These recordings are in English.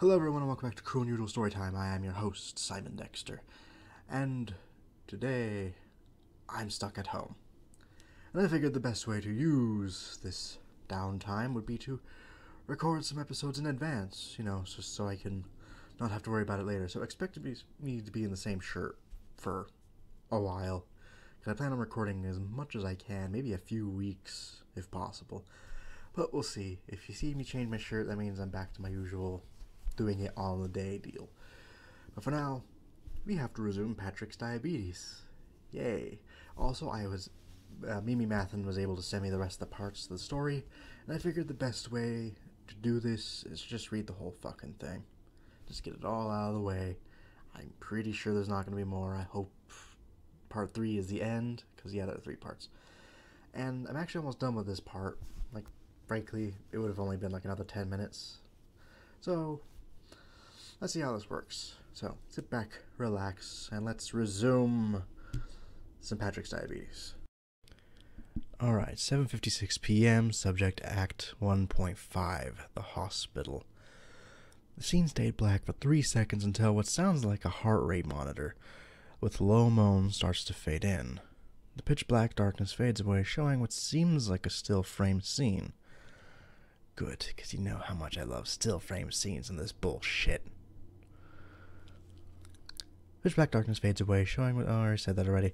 Hello everyone and welcome back to Cruel and Usual Storytime. I am your host, Simon Dexter. And today, I'm stuck at home. And I figured the best way to use this downtime would be to record some episodes in advance, just so I can not have to worry about it later. So expect me to be in the same shirt for a while. Because I plan on recording as much as I can, maybe a few weeks if possible. But we'll see. If you see me change my shirt, that means I'm back to my usual doing it on the day deal. But for now, we have to resume Patrick's diabetes. Yay. Also, Mimi Mathen was able to send me the rest of the parts of the story, and I figured the best way to do this is just read the whole fucking thing. Just get it all out of the way. I'm pretty sure there's not going to be more. I hope part 3 is the end, because there are 3 parts. And I'm actually almost done with this part. Frankly, it would have only been another 10 minutes. So, let's see how this works. So, sit back, relax, and let's resume St. Patrick's diabetes. Alright, 7:56 p.m., subject Act 1.5, the hospital. The scene stayed black for 3 seconds until what sounds like a heart rate monitor, with low moan, starts to fade in. The pitch black darkness fades away, showing what seems like a still frame scene. Good, because you know how much I love still frame scenes in this bullshit. Pitch black darkness fades away, showing what... Oh, I already said that already.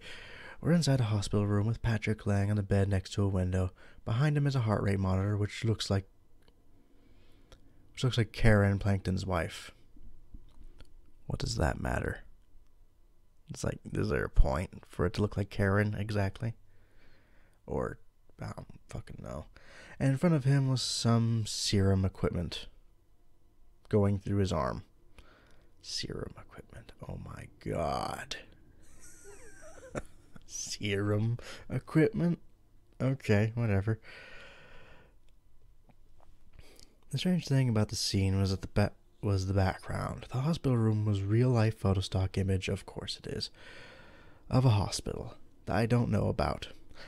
We're inside a hospital room with Patrick laying on the bed next to a window. Behind him is a heart rate monitor, which looks like Karen, Plankton's wife. What does that matter? It's is there a point for it to look like Karen, exactly? Or, I don't fucking know. And in front of him was some serum equipment going through his arm. Serum equipment. Oh my god. Serum equipment? Okay, whatever. The strange thing about the scene was that the background. The hospital room was real-life photo stock image, of course it is, of a hospital that I don't know about.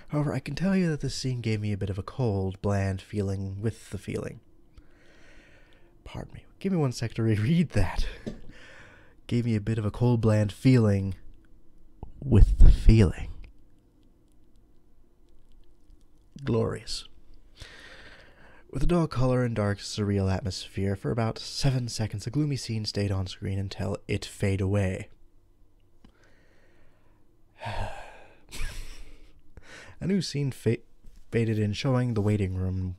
However, I can tell you that this scene gave me a bit of a cold, bland feeling with the feeling. Pardon me. Give me 1 sec to reread that. Gave me a bit of a cold, bland feeling with the feeling. Glorious. With a dull color and dark, surreal atmosphere, for about 7 seconds, the gloomy scene stayed on screen until it faded away. A new scene faded in, showing in the waiting room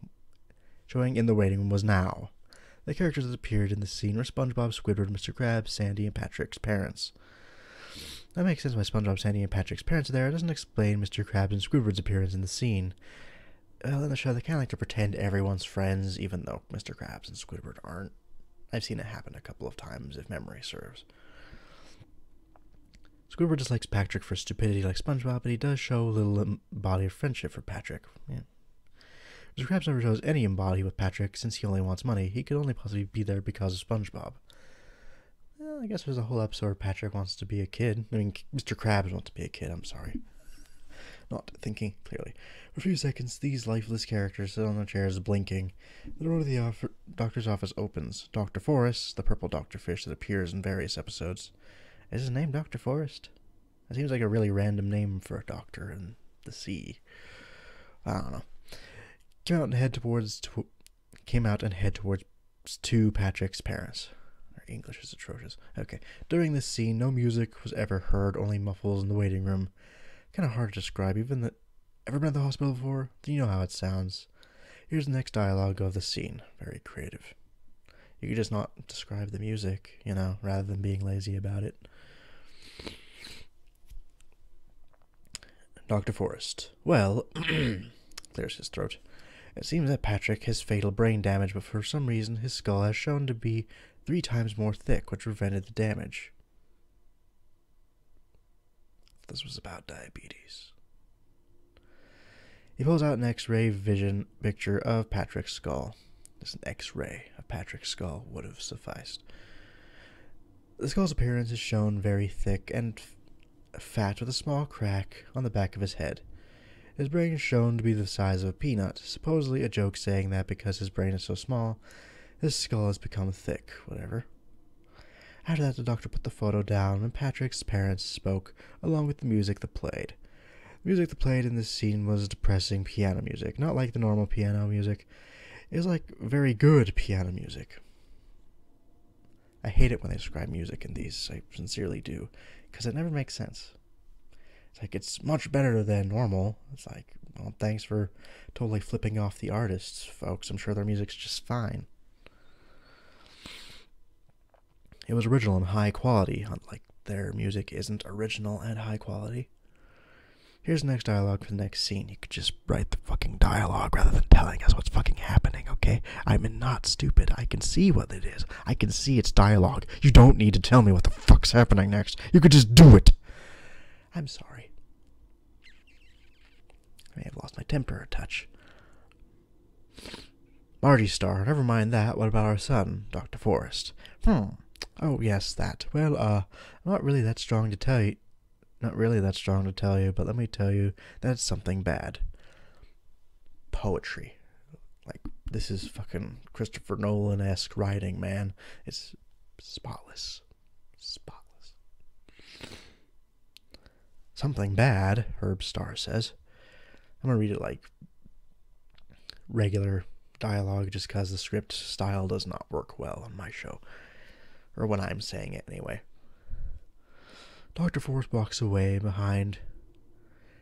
was now. The characters that appeared in the scene were SpongeBob, Squidward, Mr. Krabs, Sandy, and Patrick's parents. That makes sense why SpongeBob, Sandy, and Patrick's parents are there. It doesn't explain Mr. Krabs and Squidward's appearance in the scene. Well, in the show, they kind of like to pretend everyone's friends, even though Mr. Krabs and Squidward aren't. I've seen it happen a couple of times, if memory serves. Squidward dislikes Patrick for stupidity like SpongeBob, but he does show a little embodied friendship for Patrick. Yeah. Mr. Krabs never shows any embody with Patrick, since he only wants money. He could only possibly be there because of SpongeBob. Well, I guess there's a whole episode where Patrick wants to be a kid. I mean, Mr. Krabs wants to be a kid, I'm sorry. Not thinking clearly. For a few seconds, these lifeless characters sit on their chairs blinking. The door to the doctor's office opens. Dr. Forrest, the purple Dr. Fish that appears in various episodes. Is his name Dr. Forrest? That seems like a really random name for a doctor in the sea. I don't know. Came out and head towards to Patrick's parents. Our English is atrocious. Okay. During this scene, no music was ever heard, only muffles in the waiting room. Kind of hard to describe. Ever been at the hospital before? Do you know how it sounds? Here's the next dialogue of the scene. Very creative. You could just not describe the music, rather than being lazy about it. Dr. Forrest. Well, clears his throat. It seems that Patrick has fatal brain damage, but for some reason his skull has shown to be 3 times more thick, which prevented the damage. This was about diabetes. He pulls out an X-ray vision picture of Patrick's skull. Just an X-ray of Patrick's skull would have sufficed. The skull's appearance is shown very thick and fat with a small crack on the back of his head. His brain is shown to be the size of a peanut, supposedly a joke saying that because his brain is so small, His skull has become thick, whatever. After that, the doctor put the photo down, and Patrick's parents spoke, along with the music that played. The music that played in this scene was depressing piano music, not like the normal piano music. It was like very good piano music. I hate it when they describe music in these, I sincerely do, because it never makes sense. It's like, it's much better than normal. It's like, well, thanks for totally flipping off the artists, folks. I'm sure their music's just fine. It was original and high quality, unlike their music isn't original and high quality. Here's the next dialogue for the next scene. You could just write the fucking dialogue rather than telling us what's fucking happening, okay? I'm not stupid. I can see what it is. I can see it's dialogue. You don't need to tell me what the fuck's happening next. You could just do it. I'm sorry. I may have lost my temper a touch. Margie Star, never mind that. What about our son, Dr. Forrest? Oh, yes, that. Well, I'm not really that strong to tell you. Not really that strong to tell you, but let me tell you, that's something bad. Poetry. Like, this is fucking Christopher Nolan-esque writing, man. It's spotless. Spotless. Something bad, Herb Starr says. I'm gonna read it like regular dialogue just because the script style does not work well on my show. Or when I'm saying it, anyway. Dr. Forrest walks away. Behind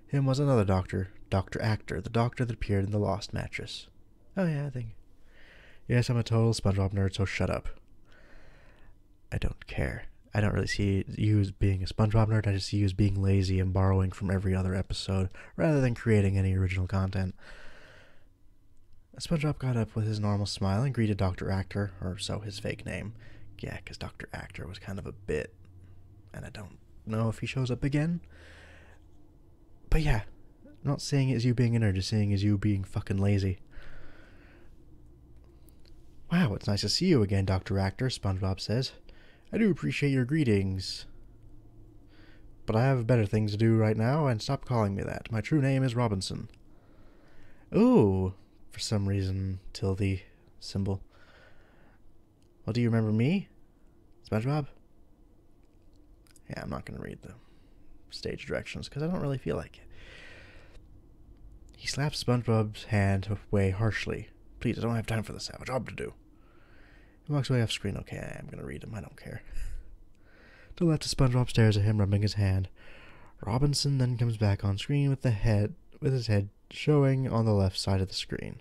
him was another doctor, Dr. Actor, the doctor that appeared in The Lost Mattress. Oh yeah, I think. Yes, I'm a total SpongeBob nerd, so shut up. I don't care. I don't really see you as being a SpongeBob nerd, I just see you as being lazy and borrowing from every other episode, rather than creating any original content. SpongeBob got up with his normal smile and greeted Dr. Actor, or so his fake name. Yeah, because Dr. Actor was kind of a bit, and I don't know if he shows up again. But yeah, I'm not saying it as you being a nerd, just saying it as you being fucking lazy. Wow, it's nice to see you again, Dr. Actor, SpongeBob says. I do appreciate your greetings. But I have better things to do right now, and stop calling me that. My true name is Robinson. Ooh, for some reason, tilde symbol. Well, do you remember me, SpongeBob? Yeah, I'm not going to read the stage directions because I don't really feel like it. He slaps SpongeBob's hand away harshly. Please, I don't have time for this. I have a job to do. He walks away off screen. Okay, I'm going to read him. I don't care. To the left, SpongeBob stares at him, rubbing his hand. Robinson then comes back on screen with his head showing on the left side of the screen.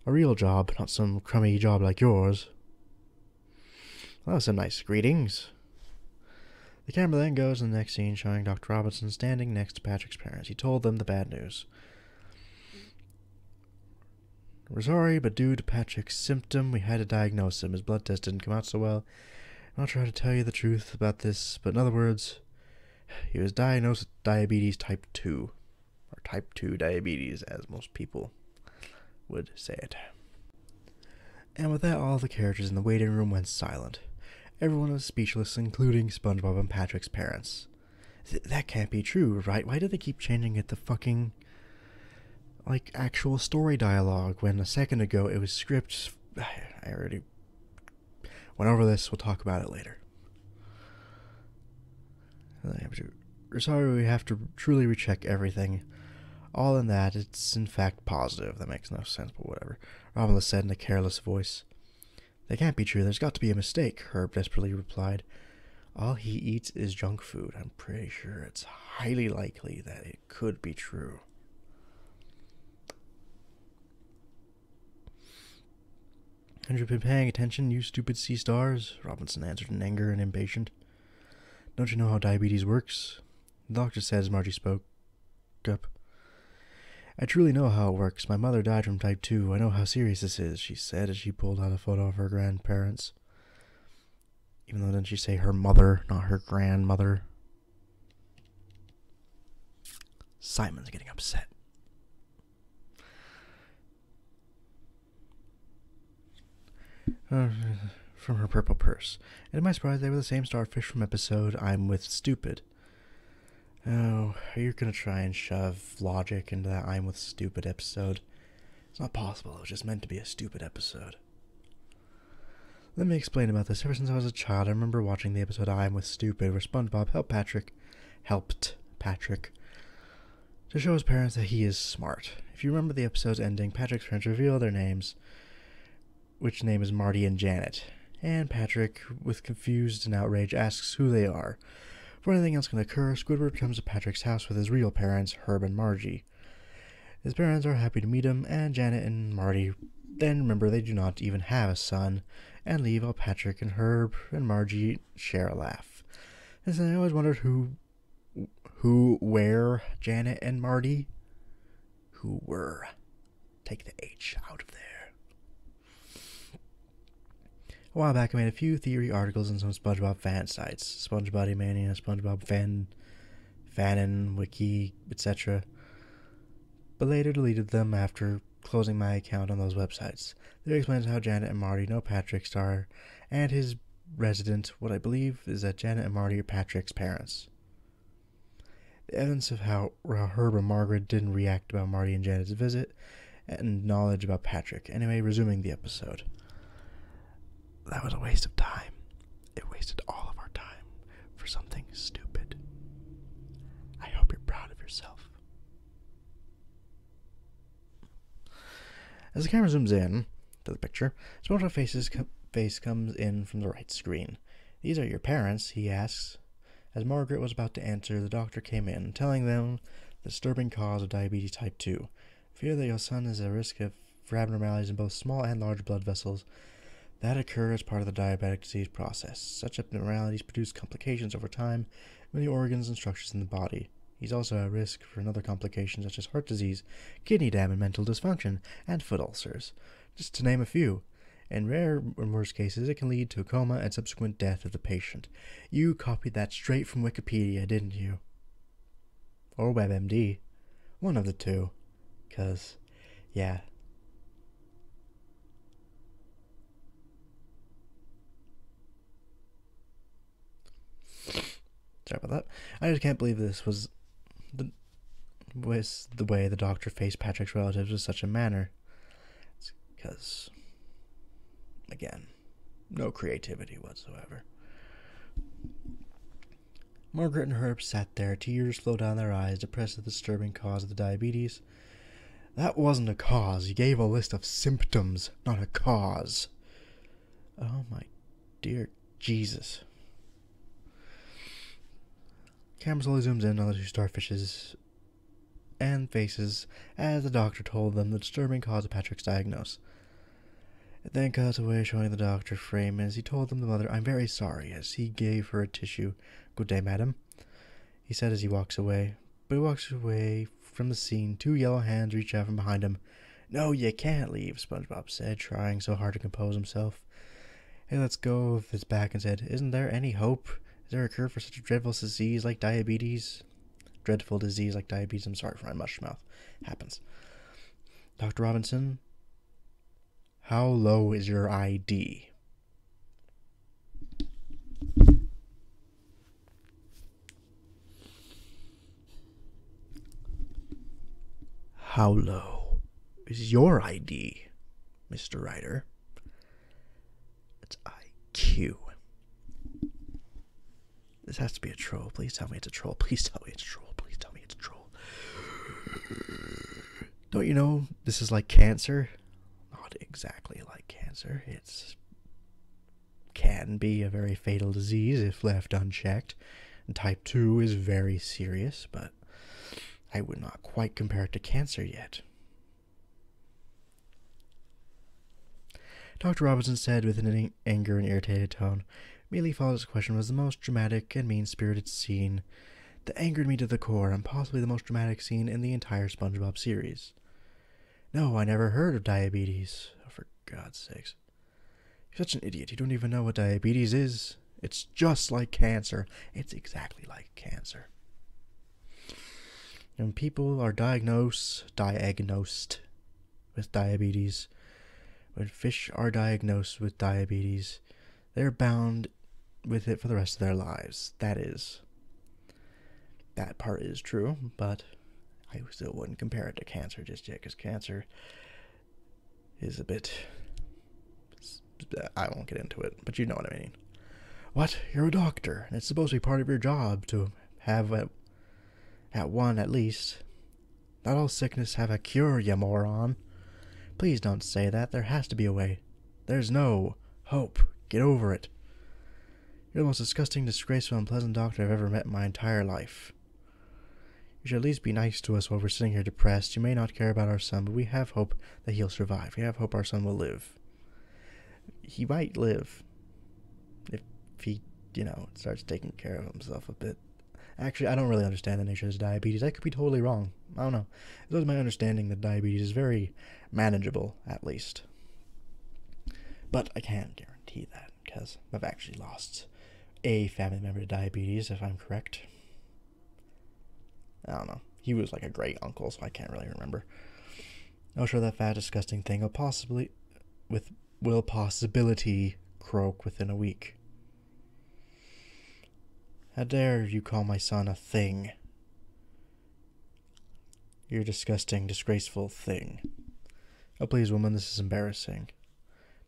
A real job, not some crummy job like yours. Well, some nice greetings. The camera then goes to the next scene showing Dr. Robinson standing next to Patrick's parents. He told them the bad news. We're sorry, but due to Patrick's symptom, we had to diagnose him. His blood test didn't come out so well. I'm not trying to tell you the truth about this, but in other words, he was diagnosed with diabetes type 2. Or type 2 diabetes, as most people would say it. And with that, all the characters in the waiting room went silent. Everyone was speechless, including SpongeBob and Patrick's parents. That can't be true, right? Why do they keep changing it to fucking, like, actual story dialogue when a second ago it was script? I already went over this. We'll talk about it later. We're sorry, we have to truly recheck everything. All in that, it's in fact positive. That makes no sense, but whatever. Romulus said in a careless voice. That can't be true. There's got to be a mistake, Herb desperately replied. All he eats is junk food. I'm pretty sure it's highly likely that it could be true. Haven't you been paying attention, you stupid sea stars? Robinson answered in anger and impatient. Don't you know how diabetes works? The doctor said as Margie spoke up. I truly know how it works. My mother died from type 2. I know how serious this is, she said as she pulled out a photo of her grandparents. Even though didn't she say her mother, not her grandmother? Simon's getting upset. From her purple purse. And to my surprise, they were the same starfish from episode I'm with Stupid. Oh, you're gonna try and shove logic into that I'm with Stupid episode. It's not possible. It was just meant to be a stupid episode. Let me explain about this. Ever since I was a child, I remember watching the episode I Am With Stupid, where SpongeBob helped Patrick to show his parents that he is smart. If you remember the episode's ending, Patrick's parents reveal their names, which name is Marty and Janet, and Patrick, with confused and outrage, asks who they are. Before anything else can occur, Squidward comes to Patrick's house with his real parents, Herb and Margie. His parents are happy to meet him, and Janet and Marty then remember they do not even have a son, and leave while Patrick and Herb and Margie share a laugh. And so I always wondered where Janet and Marty? Who were? Take the H out of there. A while back I made a few theory articles on some SpongeBob fan sites. SpongeBob Mania, SpongeBob Fanon, Wiki, etc. But later deleted them after closing my account on those websites. There explains how Janet and Marty know Patrick Star and his resident. What I believe is that Janet and Marty are Patrick's parents. The evidence of how Herb and Margaret didn't react about Marty and Janet's visit, and knowledge about Patrick. Anyway, resuming the episode. That was a waste of time. It wasted all of our time for something stupid. I hope you're proud of yourself. As the camera zooms in to the picture, SpongeBob's face comes in from the right screen. These are your parents, he asks. As Margaret was about to answer, the doctor came in, telling them the disturbing cause of diabetes type 2. Fear that your son is at risk for abnormalities in both small and large blood vessels that occur as part of the diabetic disease process. Such abnormalities produce complications over time in the organs and structures in the body. He's also at risk for another complications such as heart disease, kidney damage, mental dysfunction, and foot ulcers, just to name a few. In rare and worst cases, it can lead to a coma and subsequent death of the patient. You copied that straight from Wikipedia, didn't you? Or WebMD. One of the two. 'Cause, yeah. Sorry about that. I just can't believe this was the way the doctor faced Patrick's relatives in such a manner. It's because, again, no creativity whatsoever. Margaret and Herb sat there, tears flowed down their eyes, depressed at the disturbing cause of the diabetes. That wasn't a cause. You gave a list of symptoms, not a cause. Oh my dear Jesus. Camera slowly zooms in on the two starfishes and faces as the doctor told them the disturbing cause of Patrick's diagnosis. It then cuts away, showing the doctor frame as he told them the mother, "I'm very sorry," as he gave her a tissue. "Good day, madam," he said as he walks away. But he walks away from the scene. Two yellow hands reach out from behind him. "No, you can't leave," SpongeBob said, trying so hard to compose himself. He lets go of his back and said, "Isn't there any hope? Is there a cure for such a dreadful disease like diabetes?" Dreadful disease like diabetes. I'm sorry for my mush mouth. Happens. Dr. Robinson, how low is your ID? How low is your ID, Mr. Ryder? It's IQ. This has to be a troll. Please tell me it's a troll. Please tell me it's a troll. Please tell me it's a troll. Don't you know this is like cancer? Not exactly like cancer. It can be a very fatal disease if left unchecked. And type 2 is very serious, but I would not quite compare it to cancer yet. Dr. Robinson said with an anger and irritated tone. Immediately followed his question was the most dramatic and mean-spirited scene that angered me to the core, and possibly the most dramatic scene in the entire SpongeBob series. "No, I never heard of diabetes." Oh, for God's sakes. You're such an idiot. You don't even know what diabetes is. It's just like cancer. It's exactly like cancer. When people are diagnosed with diabetes, when fish are diagnosed with diabetes, they're bound with it for the rest of their lives. That part is true, but I still wouldn't compare it to cancer just yet, because cancer is a bit I won't get into it, but you know what I mean. What? You're a doctor, and it's supposed to be part of your job to have at one at least. Not all sickness have a cure, you moron. Please don't say that. There has to be a way. There's no hope. Get over it. You're the most disgusting, disgraceful, unpleasant doctor I've ever met in my entire life. You should at least be nice to us while we're sitting here depressed. You may not care about our son, but we have hope that he'll survive. We have hope our son will live. He might live. If he, starts taking care of himself a bit. Actually, I don't really understand the nature of his diabetes. I could be totally wrong. I don't know. It was my understanding that diabetes is very manageable, at least. But I can't guarantee that, because I've actually lost a family member to diabetes, if I'm correct. I don't know. He was like a great uncle, so I can't really remember. I'm sure that fat, disgusting thing will possibility croak within a week. How dare you call my son a thing? You're a disgusting, disgraceful thing. Oh, please, woman, this is embarrassing.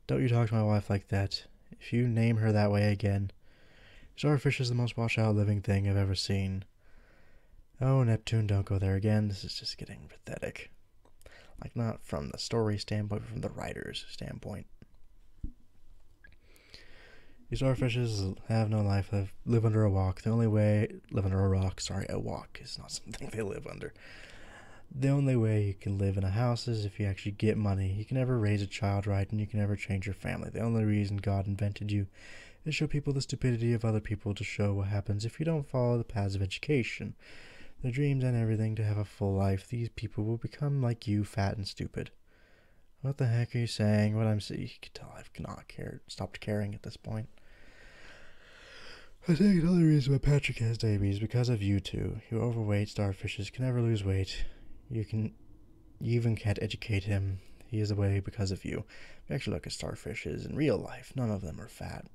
Don't you talk to my wife like that. If you name her that way again, starfish is the most washed-out living thing I've ever seen. Oh, Neptune, don't go there again. This is just getting pathetic. Like, not from the story standpoint, but from the writer's standpoint. These starfishes have no life. They live under a rock. The only way... Live under a rock. Sorry, a walk is not something they live under. The only way you can live in a house is if you actually get money. You can never raise a child right, and you can never change your family. The only reason God invented you is to show people the stupidity of other people, to show what happens if you don't follow the paths of education. Their dreams and everything to have a full life. These people will become like you, fat and stupid. What the heck are you saying? What I'm saying? You can tell I've not stopped caring at this point. I think another reason why Patrick has diabetes is because of you two. You overweight starfishes can never lose weight. You even can't educate him. He is away because of you. If you actually look at starfishes in real life, none of them are fat.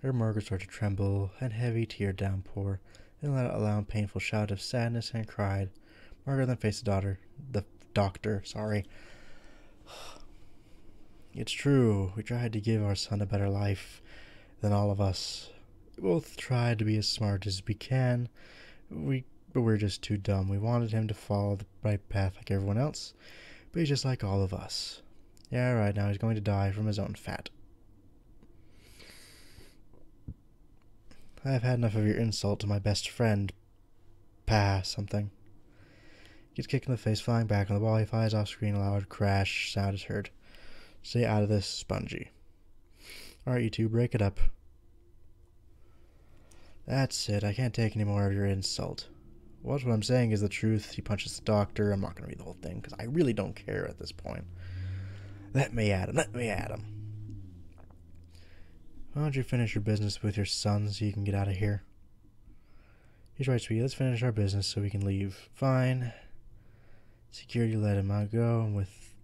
Her Margaret started to tremble, and heavy tear downpour, and let out a loud, painful shout of sadness and cried. Margaret then faced the doctor. It's true. We tried to give our son a better life than all of us. We both tried to be as smart as we can. But we're just too dumb. We wanted him to follow the right path like everyone else, but he's just like all of us. Yeah, right, now he's going to die from his own fat. I've had enough of your insult to my best friend. Something. He gets kicked in the face, flying back on the wall. He flies off screen. A loud crash sound is heard. Stay out of this, Spongy. Alright, you two, break it up. That's it. I can't take any more of your insult. What I'm saying is the truth. He punches the doctor. I'm not going to read the whole thing because I really don't care at this point. Let me at him. Why don't you finish your business with your son so you can get out of here? He's right, sweetie. Let's finish our business so we can leave. Fine. Security let him out go, and with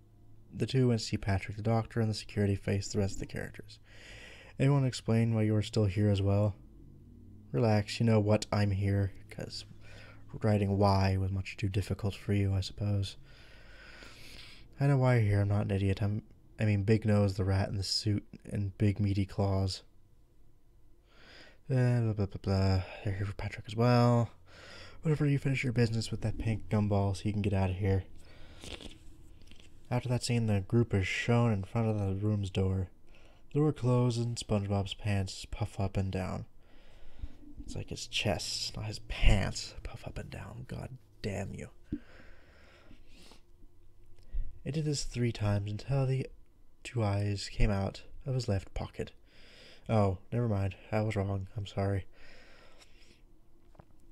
the two went to see Patrick the doctor, and the security faced the rest of the characters. Anyone explain why you're still here as well? Relax, you know what, I'm here, because writing why was much too difficult for you, I suppose. I know why you're here. I'm not an idiot. I mean, Big Nose the rat in the suit and big meaty claws. Blah, blah, blah, blah. They're here for Patrick as well. Whatever, you finish your business with that pink gumball so you can get out of here. After that scene, the group is shown in front of the room's door. The door closes and SpongeBob's pants puff up and down. It's like his chest, not his pants, puff up and down. God damn you. It did this 3 times until the 2 eyes came out of his left pocket. Oh, never mind. I was wrong. I'm sorry.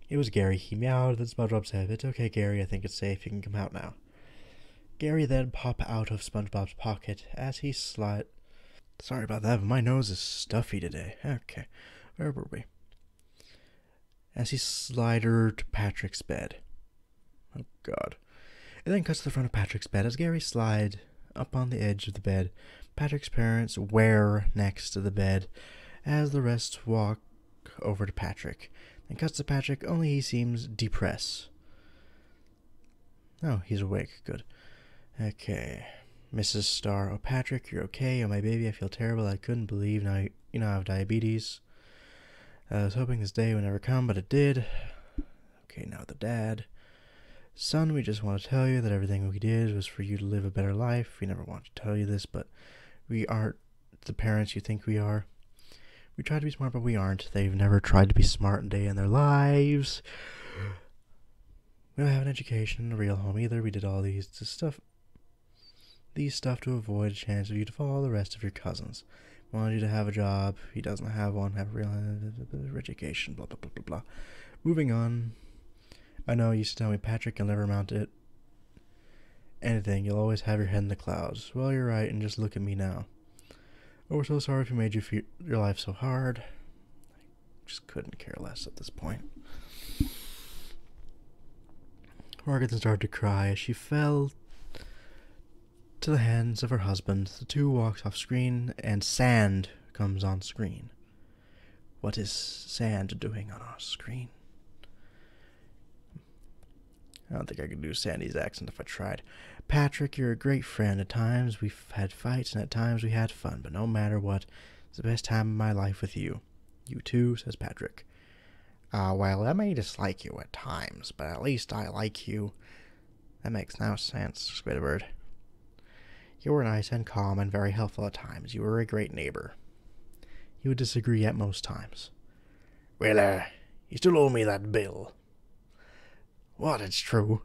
It was Gary. He meowed, then SpongeBob said, "It's okay, Gary. I think it's safe. You can come out now." Gary then popped out of SpongeBob's pocket as he slid... Sorry about that, but my nose is stuffy today. Okay, where were we? As he slidered to Patrick's bed. Oh, God. It then cuts to the front of Patrick's bed as Gary slides up on the edge of the bed. Patrick's parents wear next to the bed as the rest walk over to Patrick. Then cuts to Patrick, only he seems depressed. Oh, he's awake. Good. Okay. Mrs. Star, oh Patrick, you're okay. Oh my baby, I feel terrible. I couldn't believe now I have diabetes. I was hoping this day would never come, but it did. Okay, now the dad. Son, we just want to tell you that everything we did was for you to live a better life. We never want to tell you this, but we aren't the parents you think we are. We try to be smart, but we aren't. They've never tried to be smart a day in their lives. We don't have an education, a real home either. We did all these stuff to avoid a chance of you to follow the rest of your cousins. We wanted you to have a job. He doesn't have one. Have a real education. Blah, blah, blah, blah, blah. Moving on. I know you used to tell me, Patrick, you'll never amount to anything. You'll always have your head in the clouds. Well, you're right, and just look at me now. Oh, we're so sorry if we made your life so hard. I just couldn't care less at this point. Margaret started to cry as she fell to the hands of her husband. The two walks off screen, and sand comes on screen. What is sand doing on our screen? I don't think I could do Sandy's accent if I tried. Patrick, you're a great friend. At times we've had fights, and at times we had fun, but no matter what, it's the best time of my life with you. You too, says Patrick. Well, I may dislike you at times, but at least I like you. That makes no sense, Squidward. You were nice and calm and very helpful at times. You were a great neighbor. You would disagree at most times. Well, you still owe me that bill. What, it's true.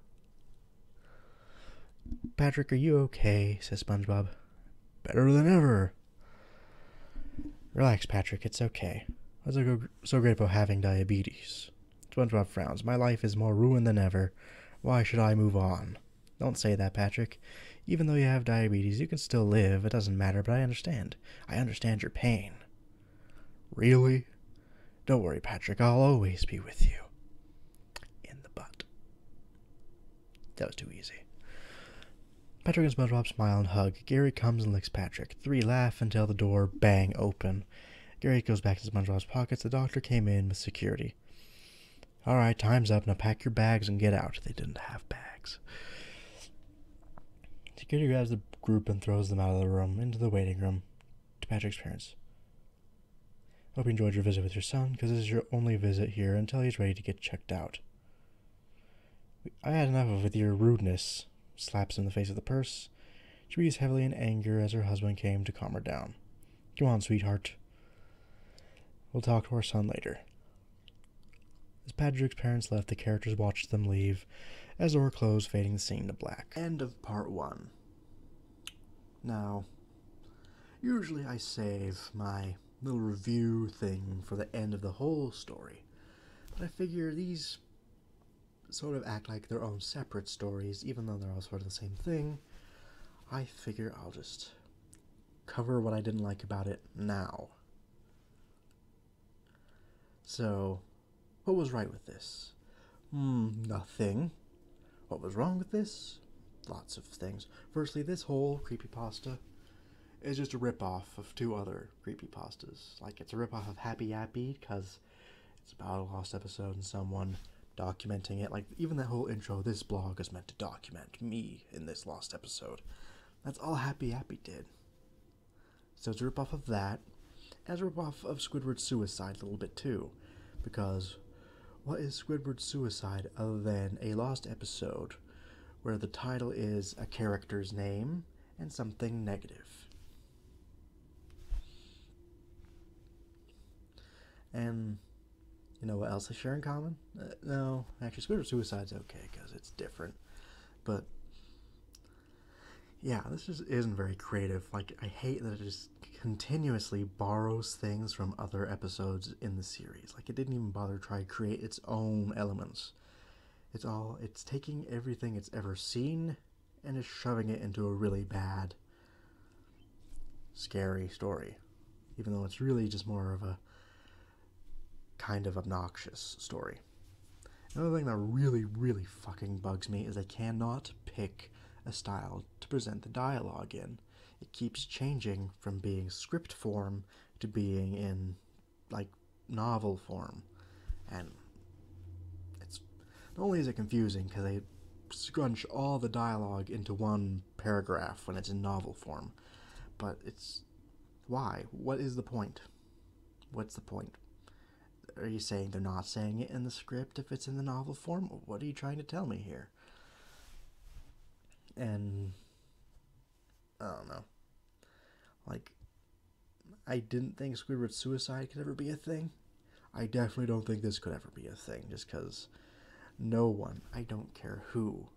Patrick, are you okay? Says SpongeBob. Better than ever. Relax, Patrick, it's okay. What's so great about having diabetes? SpongeBob frowns. My life is more ruined than ever. Why should I move on? Don't say that, Patrick. Even though you have diabetes, you can still live. It doesn't matter, but I understand. I understand your pain. Really? Don't worry, Patrick. I'll always be with you. In the butt. That was too easy. Patrick and SpongeBob smile and hug. Gary comes and licks Patrick. Three laugh until the door bang open. Gary goes back to SpongeBob's pockets. The doctor came in with security. All right, time's up. Now pack your bags and get out. They didn't have bags. Security grabs the group and throws them out of the room into the waiting room to Patrick's parents. Hope you enjoyed your visit with your son, because this is your only visit here until he's ready to get checked out. I had enough of with your rudeness. Slaps in the face of the purse. She breathes heavily in anger as her husband came to calm her down. Come on, sweetheart. We'll talk to our son later. As Patrick's parents left, the characters watched them leave as the door closed, fading the scene to black. End of part 1. Now, usually I save my little review thing for the end of the whole story, but I figure these sort of act like their own separate stories, even though they're all sort of the same thing. I figure I'll just cover what I didn't like about it now. So, what was right with this? Nothing. What was wrong with this? Lots of things. Firstly, this whole creepypasta is just a ripoff of 2 other creepypastas. Like, it's a ripoff of Happy Yappy, because it's about a lost episode and someone documenting it. Like, even that whole intro, this blog is meant to document me in this lost episode. That's all Happy Yappy did. So it's a ripoff of that, as a ripoff of Squidward's suicide a little bit too, because what is Squidward's suicide other than a lost episode where the title is a character's name and something negative? And you know what else they share in common? No, actually, Squidward's suicide's okay because it's different, but yeah, this just isn't very creative. Like, I hate that it just continuously borrows things from other episodes in the series. Like, it didn't even bother to try to create its own elements. It's taking everything it's ever seen and is shoving it into a really bad, scary story. Even though it's really just more of a kind of obnoxious story. Another thing that really, really fucking bugs me is they cannot pick a style to present the dialogue in. It keeps changing from being script form to being in, like, novel form. And it's not only is it confusing because they scrunch all the dialogue into one paragraph when it's in novel form. But it's... why? What is the point? What's the point? Are you saying they're not saying it in the script if it's in the novel form? What are you trying to tell me here? And... I don't know. Like, I didn't think Squidward's suicide could ever be a thing. I definitely don't think this could ever be a thing, just because no one, I don't care who,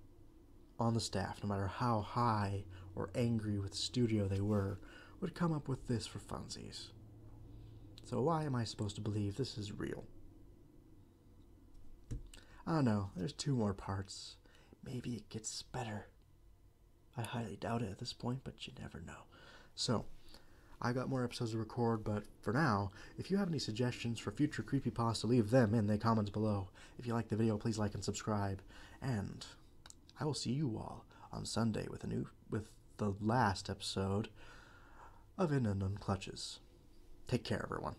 on the staff, no matter how high or angry with the studio they were, would come up with this for funsies. So why am I supposed to believe this is real? I don't know, there's 2 more parts. Maybe it gets better. I highly doubt it at this point, but you never know. So, I got more episodes to record, but for now, if you have any suggestions for future creepypasta, leave them in the comments below. If you like the video, please like and subscribe. And I will see you all on Sunday with the last episode of In Unknown Clutches. Take care, everyone.